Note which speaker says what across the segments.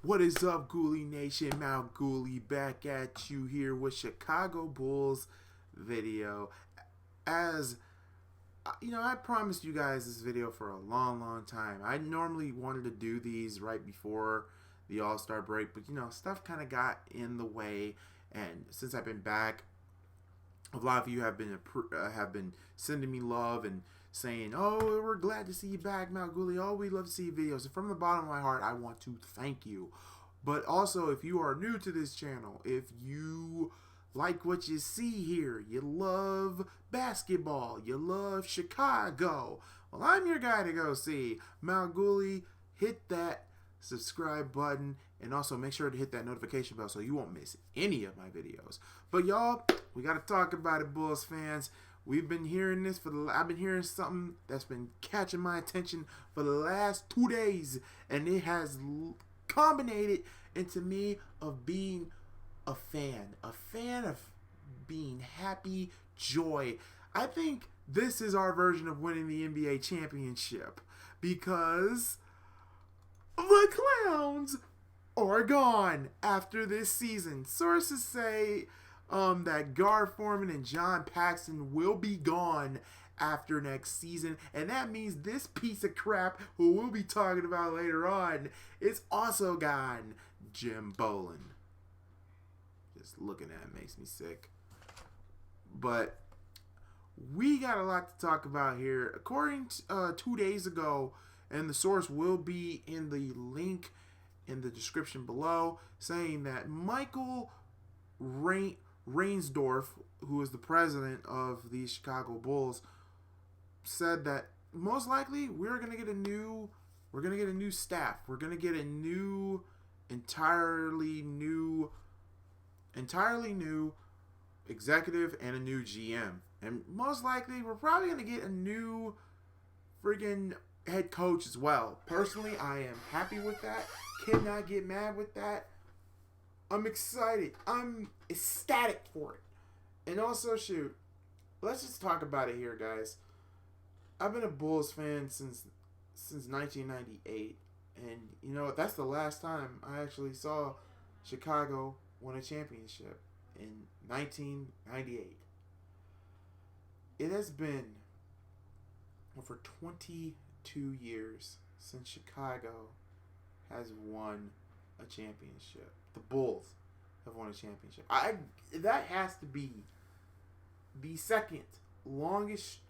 Speaker 1: What is up, Ghoulie Nation? Mount Ghoulie back at you here with Chicago Bulls video. As you know, I promised you guys this video for a long time. I normally wanted to do these right before the All-Star break, but you know, stuff kind of got in the way. And since I've been back, a lot of you have been sending me love and saying, "Oh, we're glad to see you back, Mount Ghoulie. Oh, we love to see videos." And from the bottom of my heart, I want to thank you. But also, if you are new to this channel, if you like what you see here, you love basketball, you love Chicago, well, I'm your guy to go see. Mount Ghoulie, hit that subscribe button and also make sure to hit that notification bell so you won't miss any of my videos. But y'all, we got to talk about it, Bulls fans. We've been hearing this I've been hearing something that's been catching my attention for the last 2 days, and it has combinated into me of being a fan of being happy, joy. I think this is our version of winning the NBA championship because the clowns are gone after this season. Sources say that Gar Forman and John Paxson will be gone after next season, and that means this piece of crap, who we'll be talking about later on, is also gone. Jim Boylen. Just looking at it makes me sick. But we got a lot to talk about here. According to 2 days ago, and the source will be in the link in the description below, saying that Michael Reinsdorf, who is the president of the Chicago Bulls, said that most likely we're gonna get a new staff. We're gonna get a entirely new executive and a new GM, and most likely we're probably gonna get a new friggin' head coach as well. Personally, I am happy with that. Cannot get mad with that. I'm excited. I'm ecstatic for it. And also, shoot, let's just talk about it here, guys. I've been a Bulls fan since 1998, and you know that's the last time I actually saw Chicago win a championship, in 1998. It has been over 22 years since Chicago has won a championship. The Bulls have won a championship. That has to be the second longest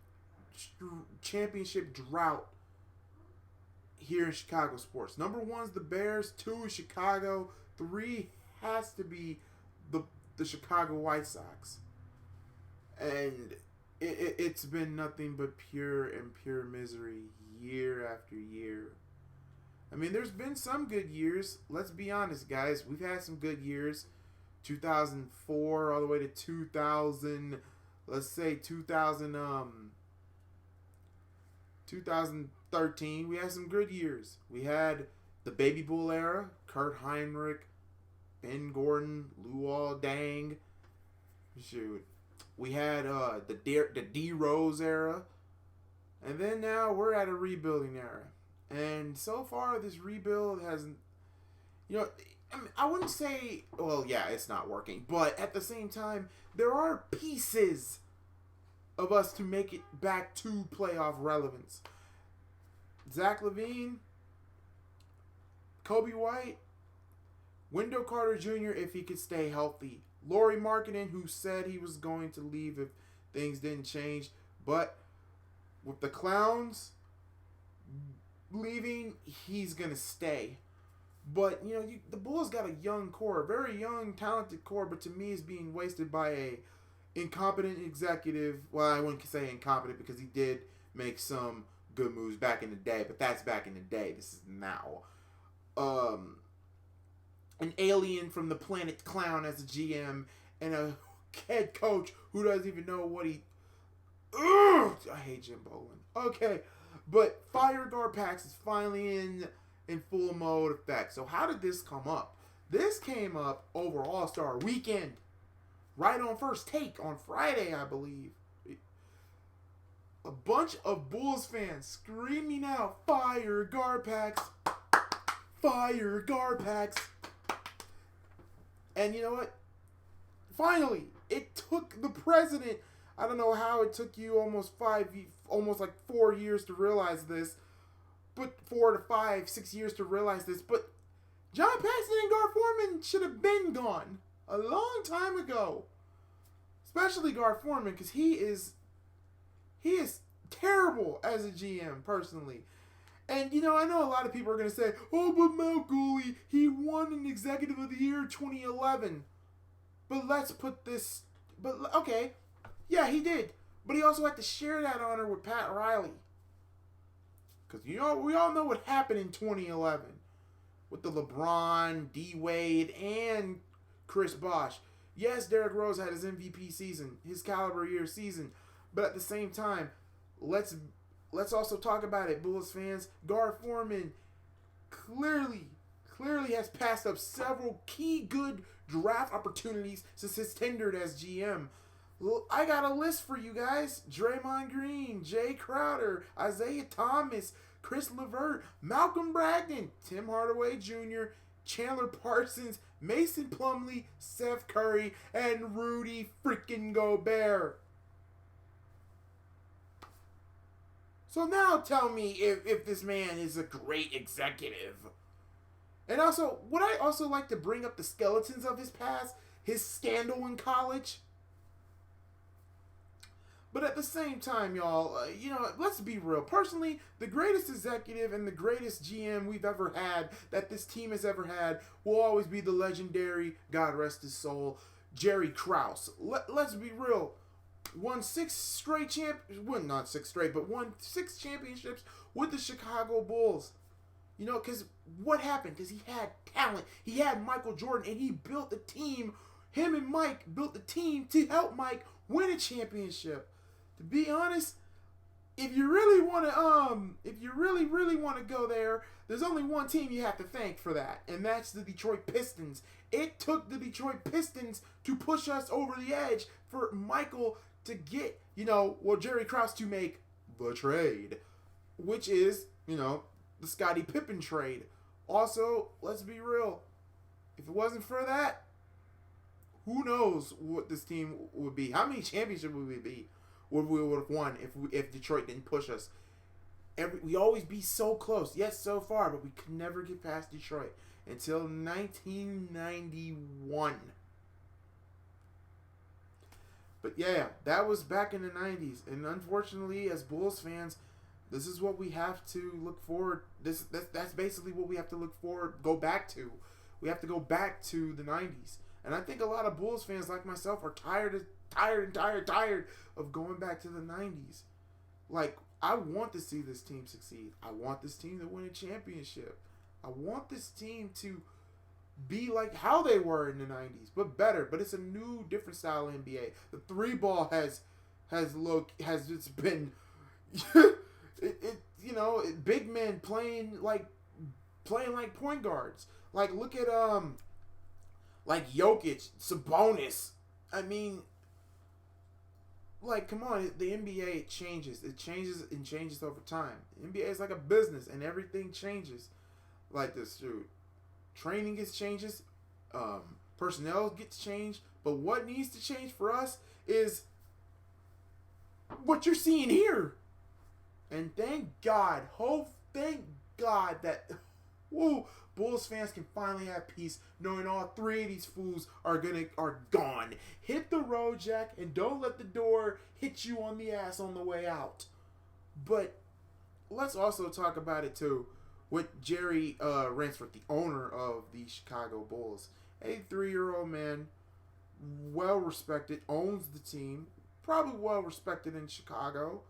Speaker 1: championship drought here in Chicago sports. Number one's the Bears, 2 is Chicago, 3 has to be the Chicago White Sox. And it's been nothing but pure misery year after year. I mean, there's been some good years. Let's be honest, guys. We've had some good years. 2004 all the way to 2000. Let's say 2013. We had some good years. We had the Baby Bull era. Kurt Heinrich, Ben Gordon, Luol Deng. Shoot. We had the D Rose era. And then now we're at a rebuilding era. And so far, this rebuild hasn't, you know, I wouldn't say, well, yeah, it's not working. But at the same time, there are pieces of us to make it back to playoff relevance. Zach LaVine, Kobe White, Wendell Carter Jr. if he could stay healthy. Lauri Markkanen, who said he was going to leave if things didn't change. But with the clowns leaving, he's going to stay. But, you know, the Bulls got a young core, a very young, talented core, but to me is being wasted by a incompetent executive. Well, I wouldn't say incompetent because he did make some good moves back in the day, but that's back in the day. This is now. An alien from the planet Clown as a GM, and a head coach who doesn't even know what he... Ugh! I hate Jim Boylen. Okay, but FireGarPax is finally in full mode effect. So how did this come up? This came up over All-Star Weekend. Right on First Take on Friday, I believe. A bunch of Bulls fans screaming out, "FireGarPax! FireGarPax. And you know what? Finally, it took the president. I don't know how it took you almost 4 years to realize this, but 4 to 5, 6 years to realize this. But John Paxson and Gar Forman should have been gone a long time ago. Especially Gar Forman, because he is terrible as a GM, personally. And, you know, I know a lot of people are going to say, oh, but Mount Gooley, he won an Executive of the Year 2011. But let's put this, okay, yeah, he did. But he also had to share that honor with Pat Riley. Because, you know, we all know what happened in 2011 with the LeBron, D-Wade, and Chris Bosh. Yes, Derrick Rose had his MVP season, his caliber year season. But at the same time, let's also talk about it, Bulls fans. Gar Forman clearly has passed up several key good draft opportunities since his tenure as GM. I got a list for you guys. Draymond Green, Jay Crowder, Isaiah Thomas, Chris LeVert, Malcolm Brogdon, Tim Hardaway Jr., Chandler Parsons, Mason Plumlee, Seth Curry, and Rudy freaking Gobert. So now tell me if this man is a great executive. And also, would I also like to bring up the skeletons of his past, his scandal in college? But at the same time, y'all, you know, let's be real. Personally, the greatest executive and the greatest GM we've ever had, that this team has ever had, will always be the legendary, God rest his soul, Jerry Krause. Let's be real. Won 6 championships with the Chicago Bulls. You know, because what happened? Because he had talent. He had Michael Jordan, and he built the team. Him and Mike built the team to help Mike win a championship. To be honest, if you really want to go there, there's only one team you have to thank for that, and that's the Detroit Pistons. It took the Detroit Pistons to push us over the edge for Michael to get, Jerry Krause to make the trade, which is, the Scottie Pippen trade. Also, let's be real. If it wasn't for that, who knows what this team would be? How many championships would we be? Would we would have won if Detroit didn't push us? We always be so close, yes, so far, but we could never get past Detroit until 1991. But yeah, that was back in the 90s, and unfortunately, as Bulls fans, this is what we have to look forward. That's basically what we have to look forward. Go back to. We have to go back to the 90s, and I think a lot of Bulls fans like myself are tired of going back to the 90s. Like, I want to see this team succeed. I want this team to win a championship. I want this team to be like how they were in the 90s, but better. But it's a new, different style of NBA. The 3-ball has just been big men playing like point guards. Like, look at like Jokic, Sabonis. I mean, like, come on, the NBA, it changes over time. The NBA is like a business, and everything changes like this, dude. Training changes, personnel gets changed, but what needs to change for us is what you're seeing here. And thank God that Bulls fans can finally have peace, knowing all 3 of these fools are gone. Hit the road, Jack, and don't let the door hit you on the ass on the way out. But let's also talk about it too with Jerry Ransford, the owner of the Chicago Bulls. 83-year-old man, well respected, owns the team, probably well respected in Chicago.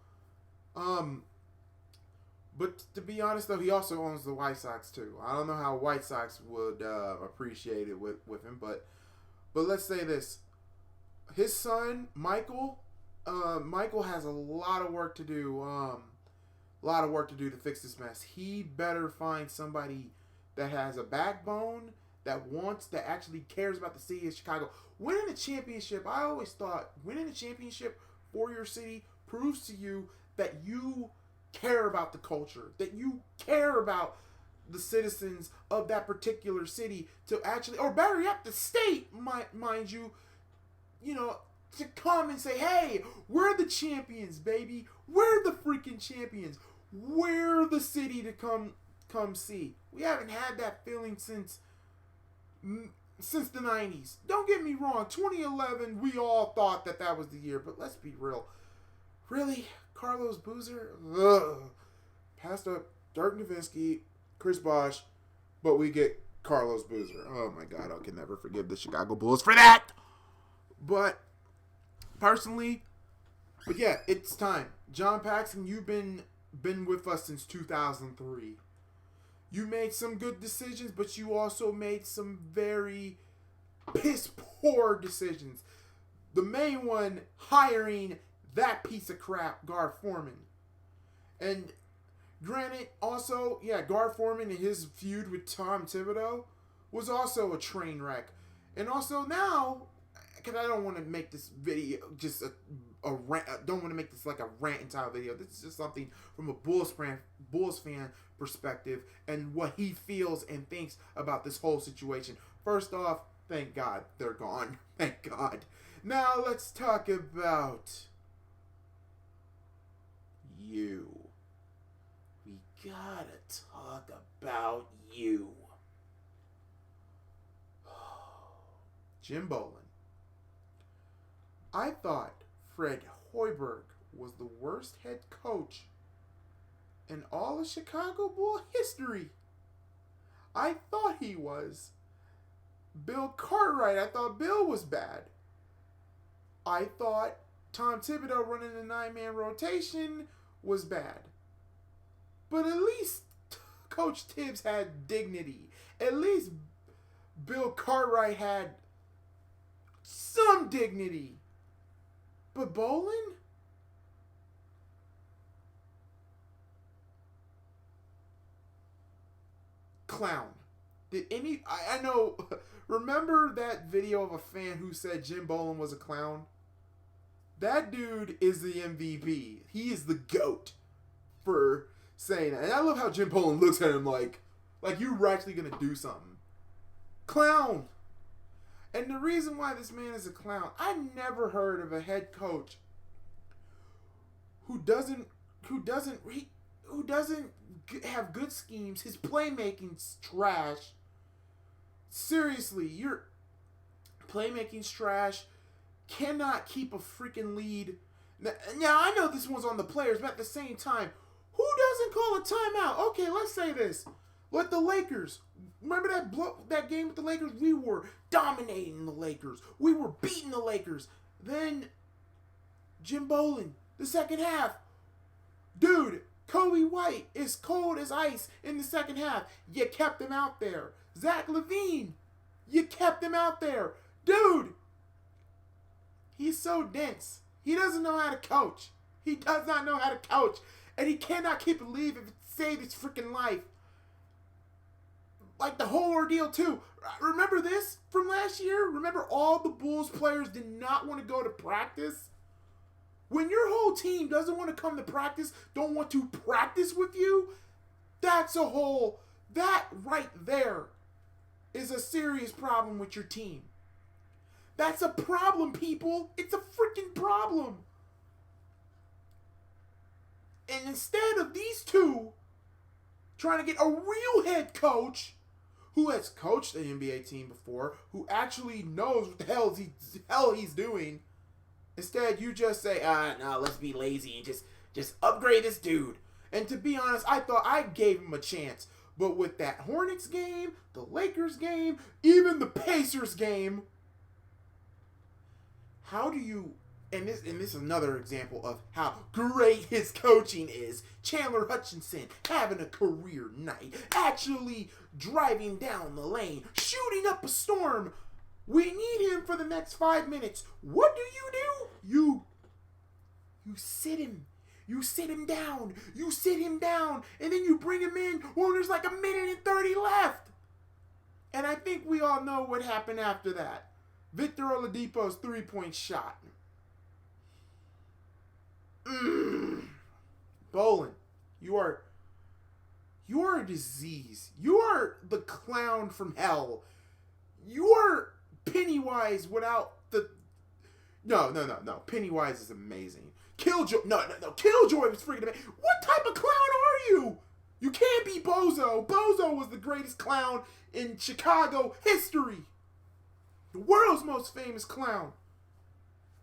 Speaker 1: But to be honest, though, he also owns the White Sox, too. I don't know how White Sox would appreciate it with him, but let's say this. His son, Michael has a lot of work to do, to fix this mess. He better find somebody that has a backbone, that actually cares about the city of Chicago. Winning a championship, I always thought, winning a championship for your city proves to you that you care about the culture, that you care about the citizens of that particular city to actually, or better yet, the state, mind you, to come and say, hey, we're the champions, baby. We're the freaking champions. We're the city to come see. We haven't had that feeling since the 90s. Don't get me wrong. 2011, we all thought that was the year. But let's be real. Really? Carlos Boozer? Ugh. Passed up Dirk Nowitzki, Chris Bosh, but we get Carlos Boozer. Oh my God, I can never forgive the Chicago Bulls for that. But personally, yeah, it's time. John Paxson, you've been with us since 2003. You made some good decisions, but you also made some very piss poor decisions. The main one, hiring that piece of crap, Gar Forman. And granted, also, yeah, Gar Forman and his feud with Tom Thibodeau was also a train wreck. And also now, because I don't want to make this video just a rant, I don't want to make this like a rant entire video. This is just something from a Bulls fan perspective and what he feels and thinks about this whole situation. First off, thank God they're gone. Thank God. Now let's talk about you. We gotta talk about you. Jim Boylen. I thought Fred Hoiberg was the worst head coach in all of Chicago Bull history. I thought he was. Bill Cartwright, I thought Bill was bad. I thought Tom Thibodeau running a 9-man rotation was bad. But at least Coach Tibbs had dignity. At least Bill Cartwright had some dignity. But Boylen? Clown. Did any... I know... Remember that video of a fan who said Jim Boylen was a clown? That dude is the MVP. He is the GOAT for saying that. And I love how Jim Boylen looks at him like you're actually going to do something. Clown. And the reason why this man is a clown, I never heard of a head coach who doesn't have good schemes. His playmaking's trash. Seriously, your playmaking's trash. Cannot keep a freaking lead. Now, I know this one's on the players, but at the same time, who doesn't call a timeout? Okay, let's say this. Let the Lakers. Remember that game with the Lakers? We were dominating the Lakers. We were beating the Lakers. Then, Jim Boylen, the second half. Dude, Kobe White is cold as ice in the second half. You kept him out there. Zach LaVine, you kept him out there. Dude, he's so dense. He doesn't know how to coach. He does not know how to coach. And he cannot keep a lead if it saved his freaking life. Like the whole ordeal too. Remember this from last year? Remember all the Bulls players did not want to go to practice? When your whole team doesn't want to come to practice, don't want to practice with you, that right there is a serious problem with your team. That's a problem, people. It's a freaking problem. And instead of these two trying to get a real head coach who has coached an NBA team before, who actually knows what the hell he's doing, instead you just say, no, let's be lazy and just upgrade this dude. And to be honest, I thought I gave him a chance. But with that Hornets game, the Lakers game, even the Pacers game, how do you... And this is another example of how great his coaching is. Chandler Hutchinson having a career night. Actually driving down the lane. Shooting up a storm. We need him for the next 5 minutes. What do? You sit him. You sit him down. You sit him down. And then you bring him in when there's like 1:30 left. And I think we all know what happened after that. Victor Oladipo's 3-point shot. Boylen, you are You are a disease. You are the clown from hell. You are Pennywise without the... No. Pennywise is amazing. Killjoy... No. Killjoy was freaking amazing. What type of clown are you? You can't be Bozo. Bozo was the greatest clown in Chicago history. The world's most famous clown.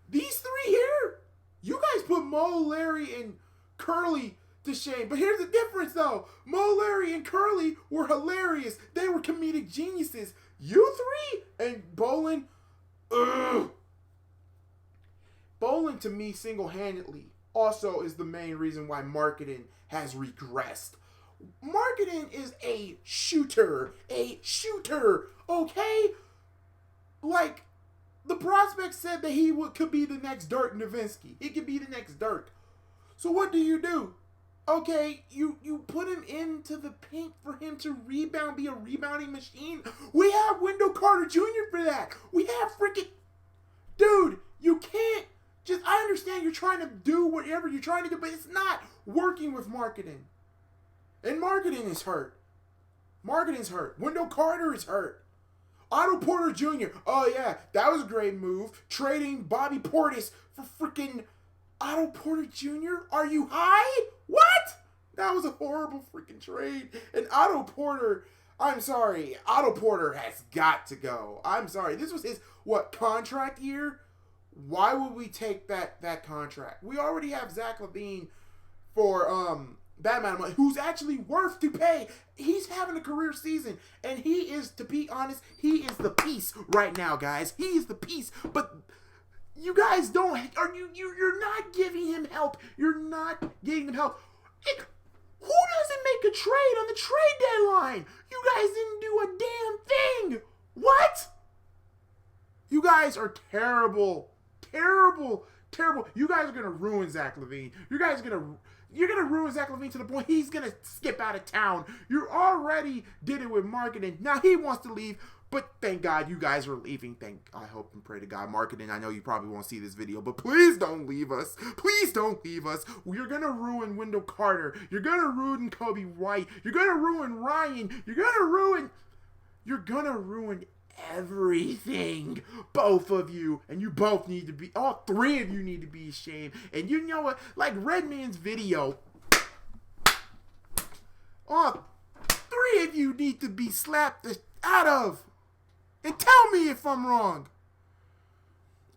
Speaker 1: These three here, you guys put Mo, Larry, and Curly to shame. But here's the difference, though. Mo, Larry, and Curly were hilarious. They were comedic geniuses. You three and Boylen, Boylen, to me, single-handedly, also is the main reason why marketing has regressed. Marketing is a shooter, okay? Like, the prospect said that he could be the next Dirk Nowitzki. He could be the next Dirk. So what do? Okay, you put him into the paint for him to rebound, be a rebounding machine. We have Wendell Carter Jr. for that. We have freaking... Dude, you can't just... I understand you're trying to do whatever you're trying to do, but it's not working with marketing. And marketing is hurt. Marketing's hurt. Wendell Carter is hurt. Otto Porter Jr. Oh, yeah, that was a great move. Trading Bobby Portis for freaking Otto Porter Jr.? Are you high? What? That was a horrible freaking trade. And Otto Porter, I'm sorry, Otto Porter has got to go. I'm sorry. This was his, contract year? Why would we take that contract? We already have Zach LaVine for, that amount of money, who's actually worth to pay. He's having a career season, and he is, to be honest, he is the piece right now, guys. He is the piece, but you guys don't, you're not giving him help. You're not getting him help. Who doesn't make a trade on the trade deadline? You guys didn't do a damn thing. What? You guys are terrible. Terrible. You guys are going to ruin Zach LaVine. You're going to ruin Zach LaVine to the point he's going to skip out of town. You already did it with marketing. Now he wants to leave, but thank God you guys are leaving. I hope and pray to God. Marketing, I know you probably won't see this video, but please don't leave us. Please don't leave us. You're going to ruin Wendell Carter. You're going to ruin Kobe White. You're going to ruin Ryan. You're going to ruin everything, both of you, and you both need to be, all three of you need to be ashamed. And you know what, like Redman's video, all three of you need to be slapped out of. And tell me if I'm wrong.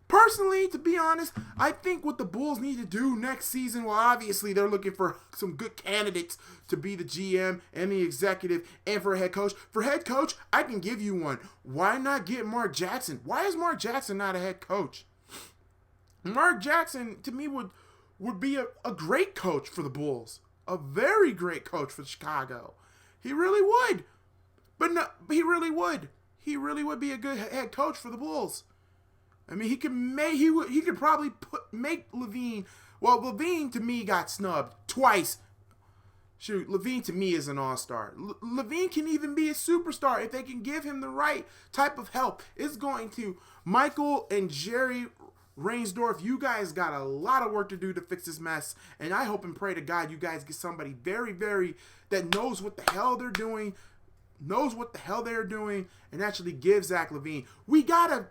Speaker 1: Personally, to be honest, I think what the Bulls need to do next season, well, obviously they're looking for some good candidates to be the GM and the executive and for a head coach. For head coach, I can give you one. Why not get Mark Jackson? Why is Mark Jackson not a head coach? Mark Jackson, to me, would be a great coach for the Bulls. A very great coach for Chicago. He really would. But no, he really would. He really would be a good head coach for the Bulls. I mean, he could probably make LaVine. Well, LaVine to me got snubbed twice. Shoot, LaVine to me is an all-star. LaVine can even be a superstar if they can give him the right type of help. It's going to. Michael and Jerry Reinsdorf, you guys got a lot of work to do to fix this mess. And I hope and pray to God you guys get somebody very, very, that knows what the hell they're doing, and actually give Zach LaVine. We got to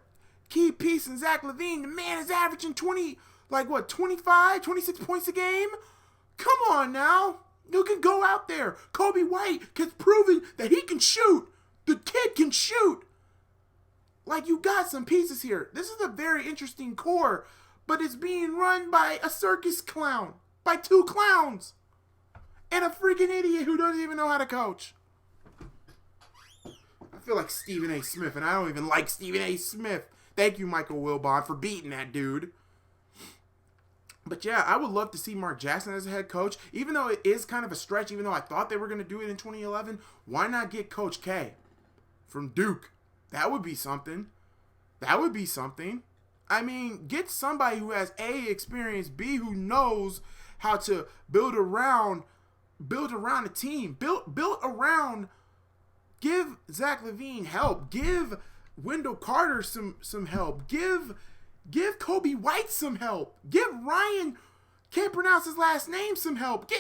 Speaker 1: key piece in Zach LaVine. The man is averaging 25, 26 points a game? Come on now. You can go out there. Kobe White has proven that he can shoot. The kid can shoot. Like, you got some pieces here. This is a very interesting core, but it's being run by a circus clown. By two clowns. And a freaking idiot who doesn't even know how to coach. I feel like Stephen A. Smith, and I don't even like Stephen A. Smith. Thank you, Michael Wilbon, for beating that dude. But yeah, I would love to see Mark Jackson as a head coach. Even though it is kind of a stretch, even though I thought they were going to do it in 2011, why not get Coach K from Duke? That would be something. I mean, get somebody who has A, experience, B, who knows how to build around a team. Build around, give Zach LaVine help. Give Wendell Carter some help. Give Kobe White some help. Give Ryan, can't pronounce his last name, some help.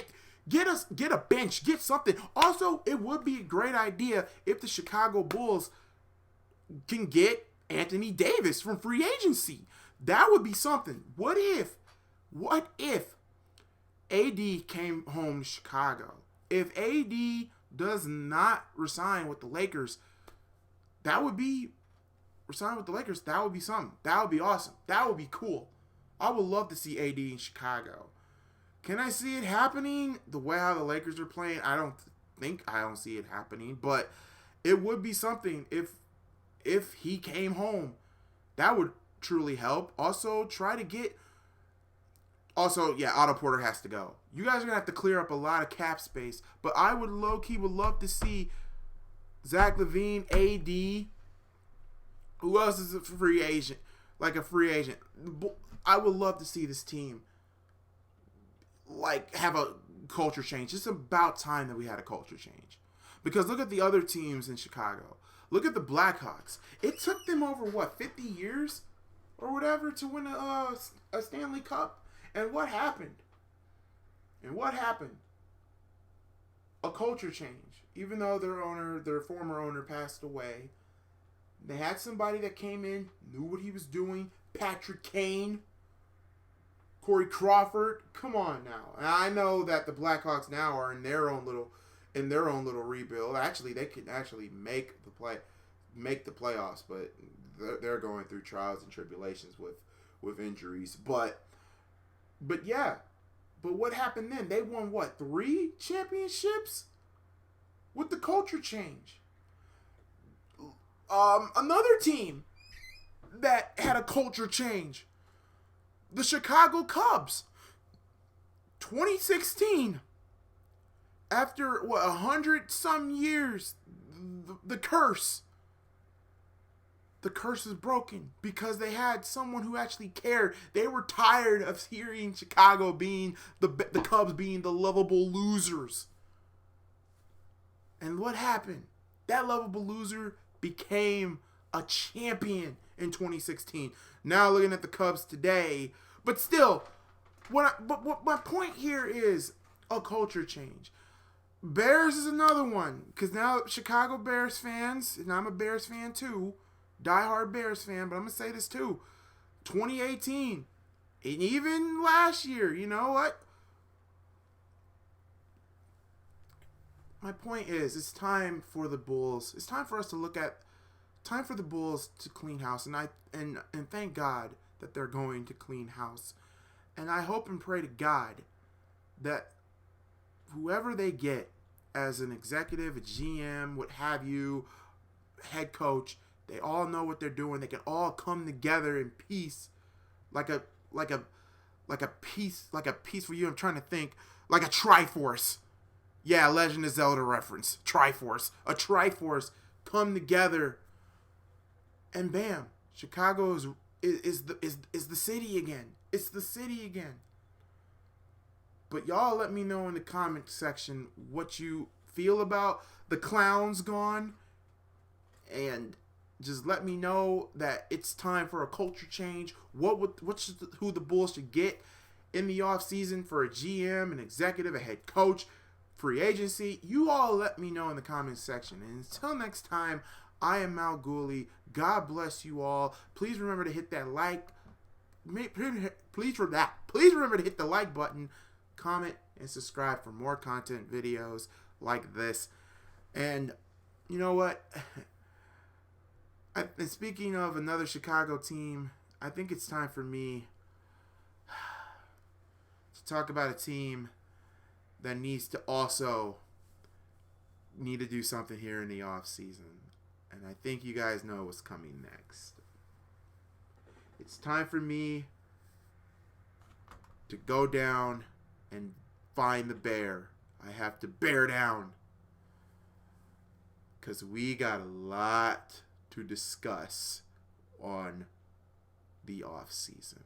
Speaker 1: Get a bench, get something. Also, it would be a great idea if the Chicago Bulls can get Anthony Davis from free agency. That would be something. What if AD came home to Chicago? If AD does not resign with the Lakers, that would be something. That would be awesome. That would be cool. I would love to see AD in Chicago. Can I see it happening the way how the Lakers are playing? I don't see it happening, but it would be something if he came home. That would truly help. Also, Otto Porter has to go. You guys are going to have to clear up a lot of cap space, but I would low-key love to see Zach LaVine, AD. Who else is a free agent? I would love to see this team have a culture change. It's about time that we had a culture change. Because look at the other teams in Chicago. Look at the Blackhawks. It took them over, 50 years or whatever to win a Stanley Cup? And what happened? A culture change. Even though their former owner passed away, they had somebody that came in, knew what he was doing. Patrick Kane, Corey Crawford. Come on now. And I know that the Blackhawks now are in their own little rebuild. Actually, they can actually make the playoffs, but they're going through trials and tribulations with injuries. But yeah. But what happened then? They won 3 championships with the culture change. Another team that had a culture change, the Chicago Cubs. 2016, after 100-some years, the curse is broken because they had someone who actually cared. They were tired of hearing Chicago being the Cubs being the lovable losers. And what happened? That lovable loser became a champion in 2016. Now looking at the Cubs today, but still, what my point here is a culture change. Bears is another one, because now Chicago Bears fans, and I'm a Bears fan too, diehard Bears fan, but I'm gonna say this too. 2018, and even last year, you know what? My point is, it's time for the Bulls. It's time for us to time for the Bulls to clean house, and thank God that they're going to clean house. And I hope and pray to God that whoever they get as an executive, a GM, what have you, head coach, they all know what they're doing. They can all come together in peace, like a peaceful you. I'm trying to think, like a Triforce. Yeah, Legend of Zelda reference. Triforce. A Triforce come together, and bam, Chicago is the city again. It's the city again. But y'all let me know in the comment section what you feel about the clowns gone, and just let me know that it's time for a culture change. Who the Bulls should get in the offseason for a GM, an executive, a head coach, free agency. You all let me know in the comment section. And until next time, I am Mal Gooley. God bless you all. Please remember to hit that like. Please remember to hit the like button, comment, and subscribe for more content videos like this. And you know what? And speaking of another Chicago team, I think it's time for me to talk about a team that needs to do something here in the off season. And I think you guys know what's coming next. It's time for me to go down and find the bear. I have to bear down, because we got a lot to discuss on the off season.